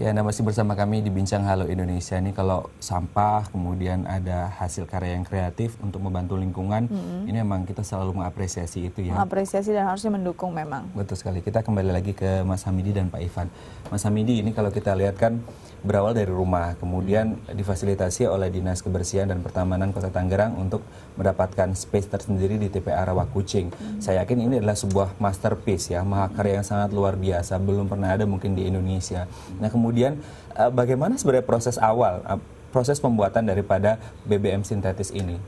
Ya, Anda masih bersama kami di Bincang Halo Indonesia. Ini kalau sampah, kemudian ada hasil karya yang kreatif untuk membantu lingkungan, ini memang kita selalu mengapresiasi itu ya. Mengapresiasi dan harusnya mendukung memang. Betul sekali. Kita kembali lagi ke Mas Hamidi dan Pak Ivan. Mas Hamidi, ini kalau kita lihat kan berawal dari rumah, kemudian difasilitasi oleh Dinas Kebersihan dan Pertamanan Kota Tangerang untuk mendapatkan space tersendiri di TPA Rawakucing. Saya yakin ini adalah sebuah masterpiece ya, mahakarya yang sangat luar biasa, belum pernah ada mungkin di Indonesia. Nah, kemudian bagaimana sebenarnya proses awal, proses pembuatan daripada BBM sintetis ini?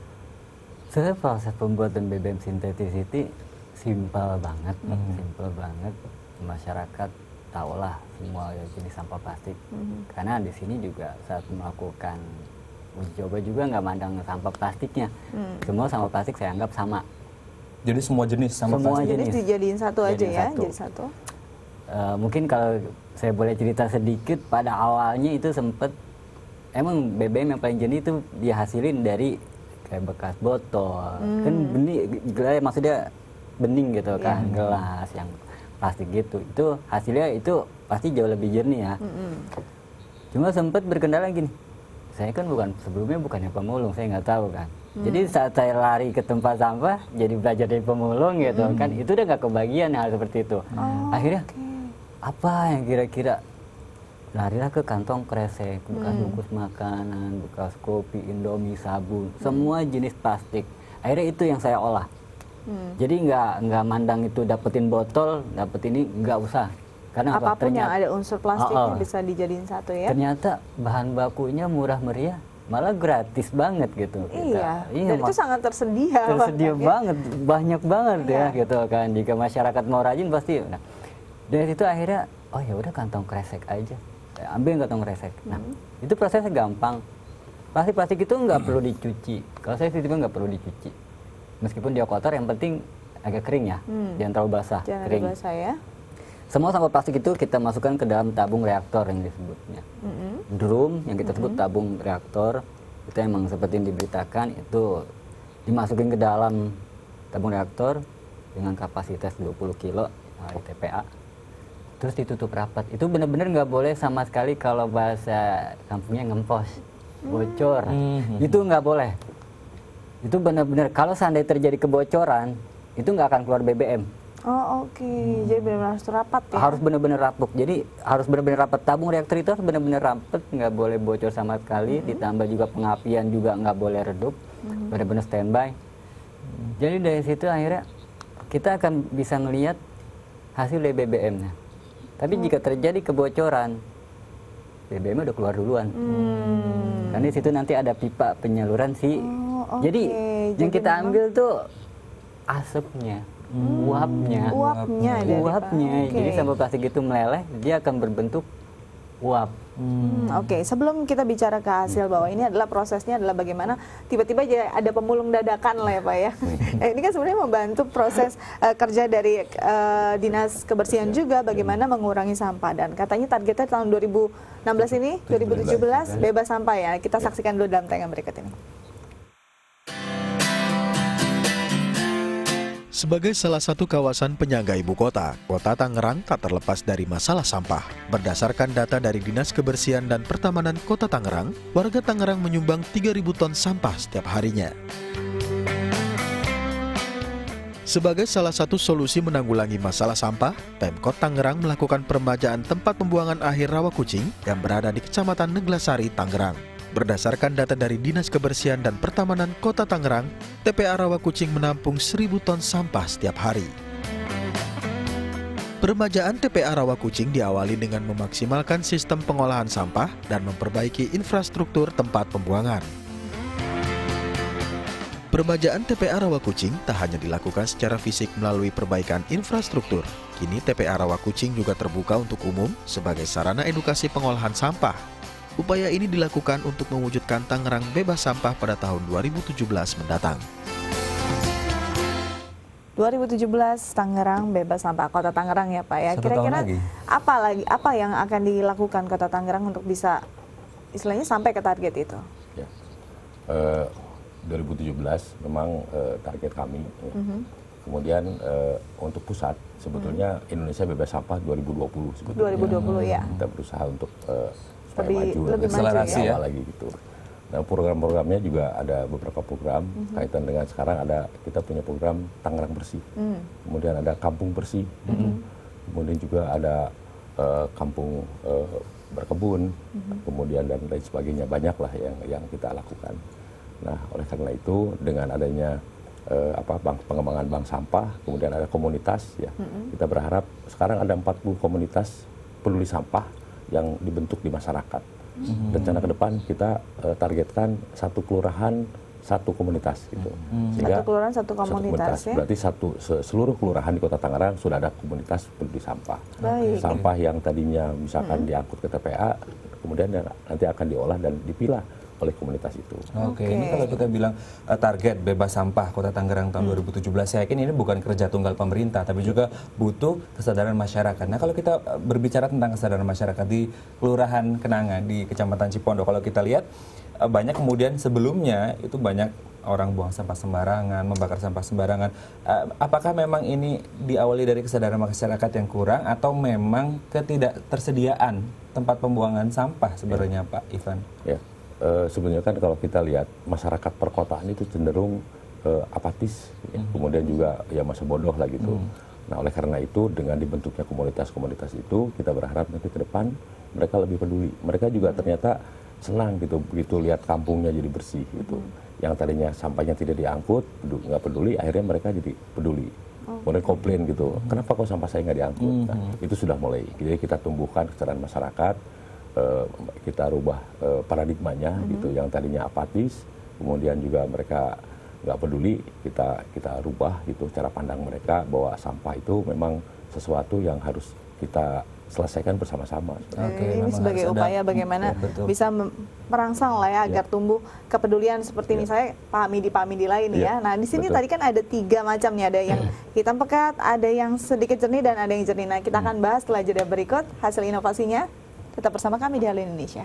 Sebenarnya proses pembuatan BBM sintetis itu simpel banget, masyarakat tahulah semua jenis sampah plastik. Karena di sini juga saat melakukan uji coba juga nggak mandang sampah plastiknya, semua sampah plastik saya anggap sama. Jadi semua jenis sampah Semua plastik? Jadi dijadiin satu aja ya, jadi satu. Mungkin kalau saya boleh cerita sedikit, pada awalnya itu sempet emang BBM yang paling jenis itu dihasilin dari kayak bekas botol, kan bening, maksudnya bening gitu kan, gelas yang plastik gitu, itu hasilnya itu pasti jauh lebih jernih ya. Cuma sempat berkendala gini, saya kan sebelumnya bukannya pemulung, saya nggak tahu kan. Jadi saat saya lari ke tempat sampah, jadi belajar dari pemulung gitu kan, itu udah nggak kebagian hal seperti itu. Akhirnya apa yang kira-kira, larilah ke kantong kresek, bekas bungkus makanan, bekas kopi, indomie, sabun, semua jenis plastik. Akhirnya itu yang saya olah. Jadi nggak mandang itu dapetin botol, dapet ini nggak usah. Karena apapun yang ada unsur plastiknya bisa dijadiin satu ya. Ternyata bahan bakunya murah meriah, malah gratis banget gitu. Iya. Dan itu sangat tersedia. Tersedia banget, banyak banget ya gitu kan. Jika masyarakat mau rajin pasti. Nah, dari situ akhirnya, oh ya udah kantong kresek aja. Saya ambil kantong kresek. Nah, itu prosesnya gampang. Plastik itu nggak perlu dicuci. Kalau saya sih nggak perlu dicuci. Meskipun dia kotor, yang penting agak kering ya, jangan terlalu basah. Jangan kering. basah ya. Semua sampah plastik itu kita masukkan ke dalam tabung reaktor yang disebutnya. Drum yang kita sebut tabung reaktor, itu emang seperti yang diberitakan, itu dimasukin ke dalam tabung reaktor dengan kapasitas 20 kilo di TPA. Terus ditutup rapat. Itu benar-benar nggak boleh sama sekali, kalau bahasa kampungnya ngempos, bocor. Itu nggak boleh. Itu benar-benar kalau seandainya terjadi kebocoran, itu nggak akan keluar BBM. Oh oke. Jadi benar-benar harus rapat ya? Harus benar-benar rapat. Jadi harus benar-benar rapat. Tabung reaktor itu harus benar-benar rapat, nggak boleh bocor sama sekali. Ditambah juga pengapian juga nggak boleh redup, benar-benar standby. Jadi dari situ akhirnya kita akan bisa melihat hasil dari BBM-nya. Tapi jika terjadi kebocoran, BBM udah keluar duluan. Karena di situ nanti ada pipa penyaluran Jadi yang kita ambil tuh asapnya, uapnya. Jadi sampah plastik itu meleleh, dia akan berbentuk uap. Oke, sebelum kita bicara ke hasil bahwa ini adalah prosesnya adalah bagaimana tiba-tiba ada pemulung dadakan lah ya Pak ya. Ini kan sebenarnya membantu proses kerja dari Dinas Kebersihan juga bagaimana mengurangi sampah, dan katanya targetnya tahun 2016 ini 2017 bebas sampah ya. Kita saksikan dulu dalam tayangan berikut ini. Sebagai salah satu kawasan penyangga ibu kota, Kota Tangerang tak terlepas dari masalah sampah. Berdasarkan data dari Dinas Kebersihan dan Pertamanan Kota Tangerang, warga Tangerang menyumbang 3.000 ton sampah setiap harinya. Sebagai salah satu solusi menanggulangi masalah sampah, Pemkot Tangerang melakukan peremajaan tempat pembuangan akhir Rawakucing yang berada di Kecamatan Neglasari, Tangerang. Berdasarkan data dari Dinas Kebersihan dan Pertamanan Kota Tangerang, TPA Rawakucing menampung 1.000 ton sampah setiap hari. Peremajaan TPA Rawakucing diawali dengan memaksimalkan sistem pengolahan sampah dan memperbaiki infrastruktur tempat pembuangan. Peremajaan TPA Rawakucing tak hanya dilakukan secara fisik melalui perbaikan infrastruktur. Kini TPA Rawakucing juga terbuka untuk umum sebagai sarana edukasi pengolahan sampah. Upaya ini dilakukan untuk mewujudkan Tangerang bebas sampah pada tahun 2017 mendatang. 2017 Tangerang bebas sampah, Kota Tangerang ya Pak ya. Kira-kira apa yang akan dilakukan Kota Tangerang untuk bisa istilahnya sampai ke target itu? Ya. 2017 memang target kami Kemudian untuk pusat sebetulnya Indonesia bebas sampah 2020 sebetulnya. 2020 ya. Kita berusaha untuk supaya Lebih maju, maju akselerasi ya. lagi gitu. Dan program-programnya juga ada beberapa program kaitan dengan sekarang kita punya program Tangerang Bersih. Kemudian ada Kampung Bersih. Kemudian juga ada Kampung Berkebun. Kemudian dan lain sebagainya, banyaklah yang kita lakukan. Nah, oleh karena itu dengan adanya pengembangan bank sampah, kemudian ada komunitas ya. Kita berharap sekarang ada 40 komunitas peduli sampah yang dibentuk di masyarakat. Rencana ke depan kita targetkan satu kelurahan satu komunitas gitu. Satu kelurahan satu komunitas ya. Berarti seluruh kelurahan di Kota Tangerang sudah ada komunitas peduli sampah. Baik. Sampah yang tadinya misalkan diangkut ke TPA, kemudian nanti akan diolah dan dipilah oleh komunitas itu. Oke, ini kalau kita bilang target bebas sampah Kota Tangerang tahun 2017, saya yakin ini bukan kerja tunggal pemerintah, tapi juga butuh kesadaran masyarakat. Nah, kalau kita berbicara tentang kesadaran masyarakat di Kelurahan Kenanga di Kecamatan Cipondo, kalau kita lihat banyak kemudian sebelumnya itu banyak orang buang sampah sembarangan, membakar sampah sembarangan. Apakah memang ini diawali dari kesadaran masyarakat yang kurang atau memang ketidaktersediaan tempat pembuangan sampah sebenarnya, Pak Ivan? Ya. Sebenarnya kan kalau kita lihat masyarakat perkotaan itu cenderung apatis, ya. Kemudian juga ya masa bodoh lah gitu. Nah, oleh karena itu dengan dibentuknya komunitas-komunitas itu kita berharap nanti ke depan mereka lebih peduli. Mereka juga ternyata senang gitu begitu lihat kampungnya jadi bersih gitu. Yang tadinya sampahnya tidak diangkut, nggak peduli, akhirnya mereka jadi peduli. Kemudian komplain gitu, kenapa kok sampah saya nggak diangkut? Nah, itu sudah mulai. Jadi kita tumbuhkan kesadaran masyarakat. Kita rubah paradigmanya gitu, yang tadinya apatis, kemudian juga mereka nggak peduli, kita rubah gitu cara pandang mereka bahwa sampah itu memang sesuatu yang harus kita selesaikan bersama-sama. Ini sebagai upaya bagaimana bisa merangsang lah ya agar tumbuh kepedulian seperti misalnya Pak Hamidi lain ya. Nah, di sini tadi kan ada 3 macam nih, ada yang hitam pekat, ada yang sedikit jernih dan ada yang jernih. Nah, kita akan bahas setelah jeda berikut hasil inovasinya. Tetap bersama kami di Halo Indonesia.